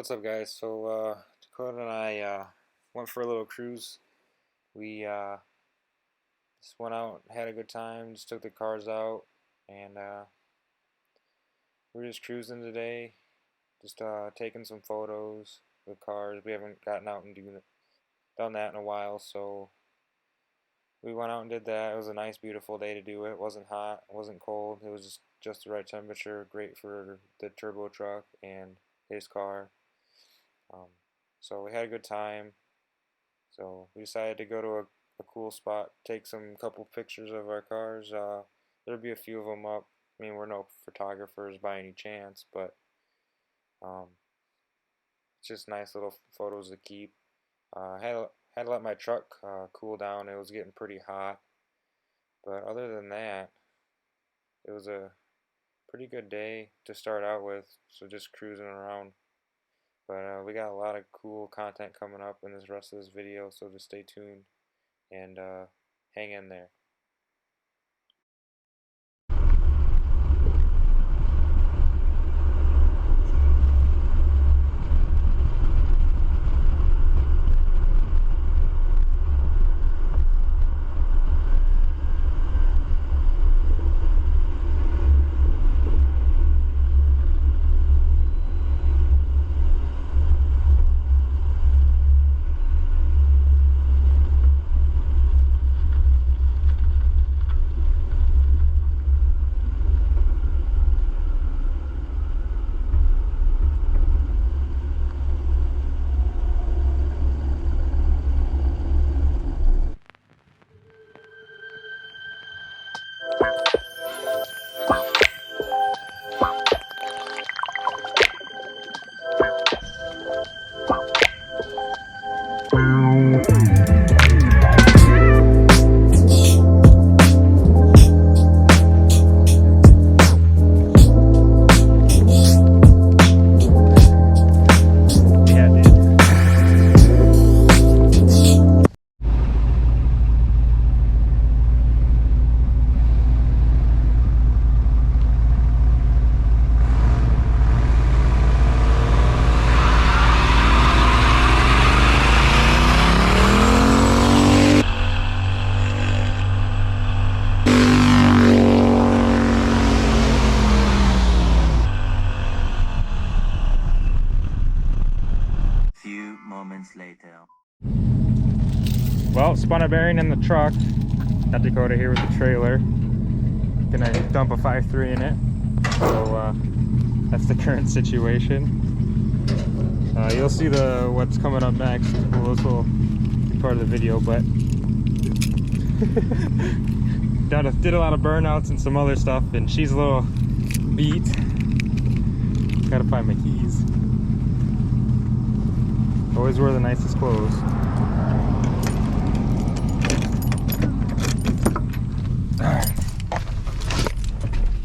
What's up, guys? So Dakota and I went for a little cruise. We just went out, had a good time, just took the cars out, and we're just cruising today, just taking some photos with cars. We haven't gotten out and done that in a while, so we went out and did that. It was a nice, beautiful day to do it. It wasn't hot, it wasn't cold. It was just the right temperature, great for the turbo truck and his car. Um, so we had a good time. So we decided to go to a cool spot, take some couple pictures of our cars. There'll be a few of them up. I mean, we're no photographers by any chance, but um, it's just nice little photos to keep. Had to let my truck cool down. It was getting pretty hot, but other than that, it was a pretty good day to start out with. So just cruising around. But we got a lot of cool content coming up in this rest of this video, so just stay tuned and hang in there. Few moments later. Well, spun a bearing in the truck. Got Dakota here with the trailer. Gonna dump a 5.3 in it. So that's the current situation. You'll see what's coming up next. Well, this will be part of the video, but did a lot of burnouts and some other stuff, and she's a little beat. Gotta find my keys. Always wear the nicest clothes. Alright.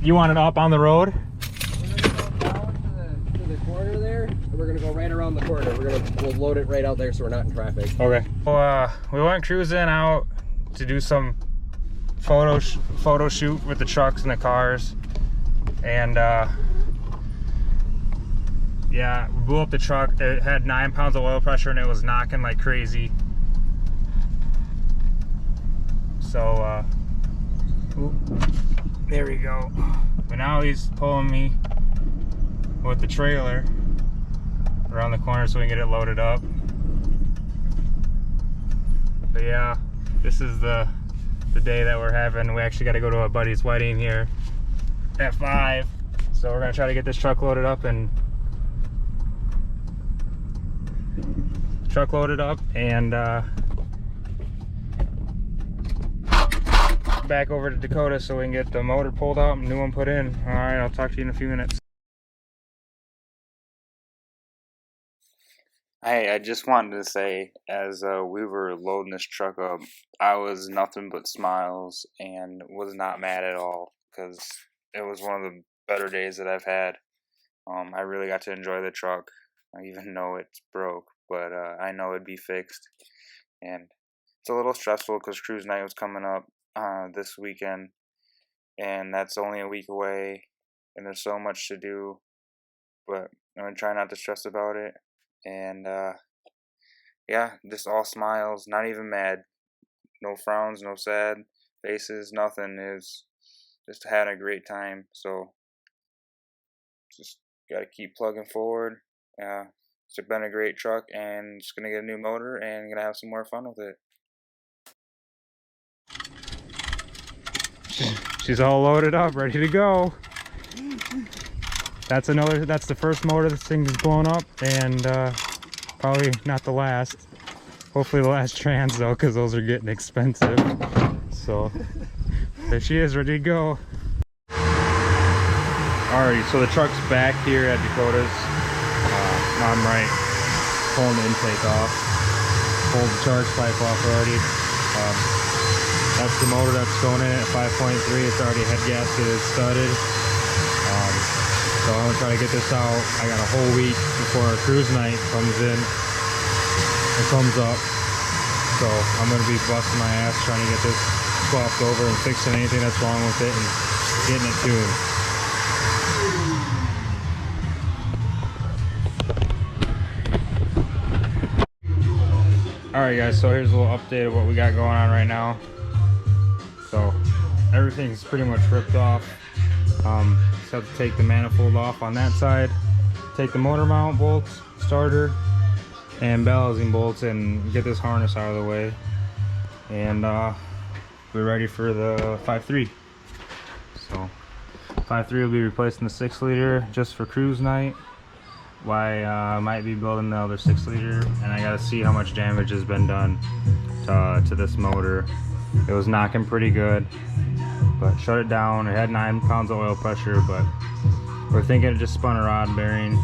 You want it up on the road? We're gonna go down to the corner there, and we're gonna go right around the corner. We'll load it right out there so we're not in traffic. Okay. So, we went cruising out to do some photo shoot with the trucks and the cars, and yeah, we blew up the truck. It had 9 pounds of oil pressure and it was knocking like crazy. So there we go. But now he's pulling me with the trailer around the corner so we can get it loaded up. But yeah, this is the day that we're having. We actually got to go to a buddy's wedding here at 5. So we're gonna try to get this truck loaded up and back over to Dakota so we can get the motor pulled out and new one put in. All right, I'll talk to you in a few minutes. Hey, I just wanted to say, as we were loading this truck up, I was nothing but smiles and was not mad at all, because it was one of the better days that I've had. I really got to enjoy the truck, even though it's broke, but I know it'd be fixed. And it's a little stressful because cruise night was coming up this weekend, and that's only a week away, and there's so much to do. But I'm gonna try not to stress about it, and yeah, just all smiles, not even mad, no frowns, no sad faces, nothing. Is just having a great time. So just gotta keep plugging forward. It's been a great truck, and just gonna get a new motor and gonna have some more fun with it. She's all loaded up, ready to go. That's the first motor this thing is blown up, and probably not the last. Hopefully the last trans though, because those are getting expensive. So there she is, ready to go. Alrighty, so the truck's back here at Dakota's. I'm right, pulling the intake off. Pulled the charge pipe off already. That's the motor that's going in at 5.3. It's already head gasketed, studded. So I'm gonna try to get this out. I got a whole week before our cruise night comes in. It comes up. So I'm gonna be busting my ass trying to get this swapped over and fixing anything that's wrong with it and getting it tuned. Alright guys, so here's a little update of what we got going on right now. So everything's pretty much ripped off. Just have to take the manifold off on that side, take the motor mount bolts, starter, and balancing bolts, and get this harness out of the way. And we're ready for the 5.3. So 5.3 will be replacing the 6-liter just for cruise night. I might be building the other 6-liter, and I gotta see how much damage has been done to this motor. It was knocking pretty good, but shut it down. It had 9 pounds of oil pressure, but we're thinking it just spun a rod bearing.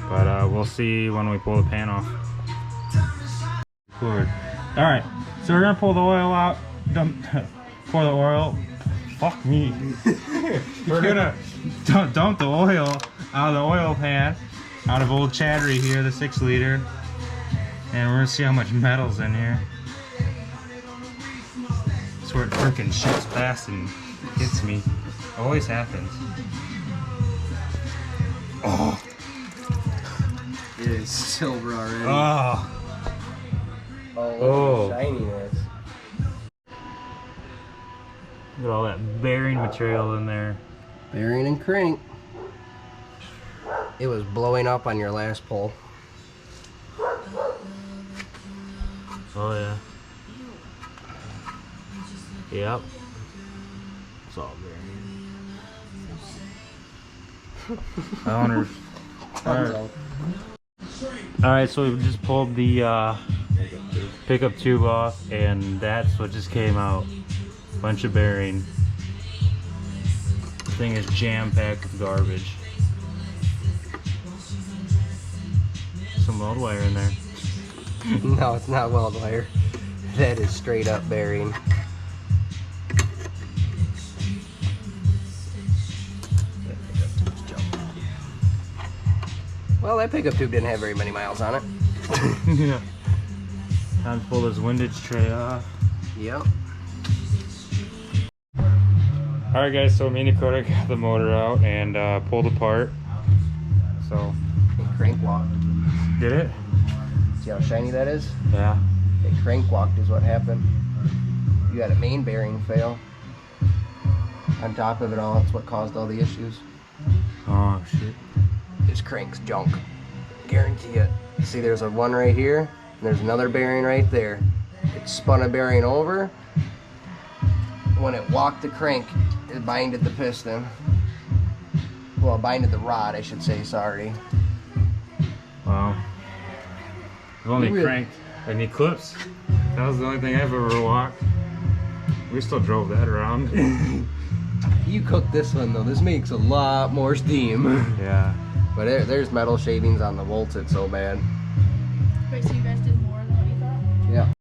But we'll see when we pull the pan off. All right, so we're gonna pull the oil out. Pour the oil. Fuck me. We're gonna dump the oil out of the oil pan, out of old Chattery here, the 6-liter, and we're gonna see how much metal's in here. That's where it freaking shoots fast and hits me. Always happens. Oh. It is silver already. Oh. Oh, shininess. Look at all that bearing material in there. Bearing and crank. It was blowing up on your last pull. Oh yeah. Yep. It's all bearing. I wonder. Alright, so we just pulled the pickup tube off, and that's what just came out. Bunch of bearing. The thing is jam-packed with garbage. Some weld wire in there. No, it's not weld wire. That is straight up bearing. Well, that pickup tube didn't have very many miles on it. Yeah. Time to pull this windage tray off. Yep. Alright guys, so me and Dakota got the motor out and pulled apart. So It crank walked. did it? See how shiny that is? Yeah. It crank walked is what happened. You had a main bearing fail. On top of it all, that's what caused all the issues. Oh shit. This crank's junk. Guarantee it. See, there's a one right here, and there's another bearing right there. It spun a bearing over. When it walked the crank, it binded the piston. Well, it binded the rod, I should say, sorry. Wow. I've only Really? cranked an Eclipse. That was the only thing I've ever walked. We still drove that around. You cooked this one, though. This makes a lot more steam. Yeah. But there's metal shavings on the bolts, it's so bad. Wait, so you guys did more than what you thought? Yeah.